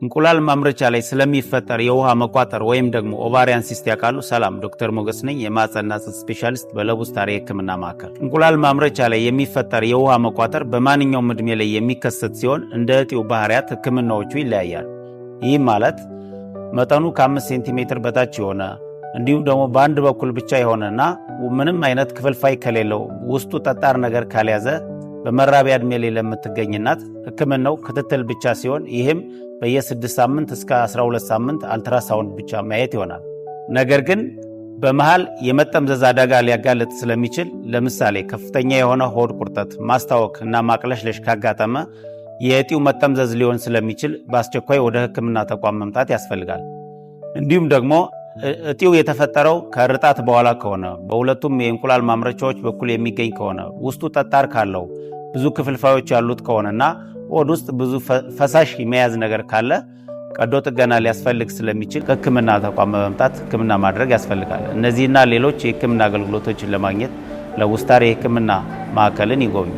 እንቁላል ማምረቻ ላይ ስለሚፈጠር የውሃ መቋጠር ወይም ደግሞ ኦቫሪያን ሲስት ያውቃሉ? ሰላም፣ ዶክተር ሞገስ ነኝ፣ የማህፀንና ጽንስ ስፔሻሊስት በለቡ ስታር የህክምና ማዕከል። እንቁላል ማምረቻ ላይ የሚፈጠር የውሃ መቋጠር በማንኛውም ዕድሜ ላይ የሚከሰት ሲሆን እንደ እጢው ባህሪያት ህክምናዎቹ ይለያያሉ። ይህም ማለት መጠኑ ከ5 ሴንቲሜትር በታች የሆነ እንዲሁም ደግሞ በአንድ በኩል ብቻ የሆነና ምንም አይነት ክፍልፋይ ከሌለው ውስጡ ጠጣር ነገር ካልያዘ በመራቢያ ዕድሜ ላይ ለምትገኝ እናት ህክምናው ክትትል ብቻ ሲሆን ይህም በየ6 ሳምንት እስከ 12 ሳምንት አልትራሳውንድ ብቻ ማየት ይሆናል። ነገር ግን በመሃል የመጠምዘዝ አደጋ ሊያጋልጥ ስለሚችል ለምሳሌ ከፍተኛ የሆነ ሆድ ቁርጠት፣ ማስታወክ እና ማቅለሽለሽ ካጋጠመ የእጢው መጠምዘዝ ሊሆን ስለሚችል በአስቸኳይ ወደ ህክምና ተቋም መምጣት ያስፈልጋል። እንዲሁም ደግሞ እጢው የተፈጠረው ከርጣት በኋላ ከሆነ በሁለቱም የእንቁላል ማምረቻዎች በኩል የሚገኝ ከሆነ ውስጡ ጠጣር ካለው ብዙ ክፍልፋዮች ያሉት ከሆነና ሆድ ውስጥ ብዙ ፈሳሽ የመያዝ ነገር ካለ ቀዶ ጥገና ሊያስፈልግ ስለሚችል ከህክምና ተቋም በመምጣት ህክምና ማድረግ ያስፈልጋል። እነዚህና ሌሎች የህክምና አገልግሎቶችን ለማግኘት ለቡ ስታር የህክምና ማዕከልን ይጎብኙ።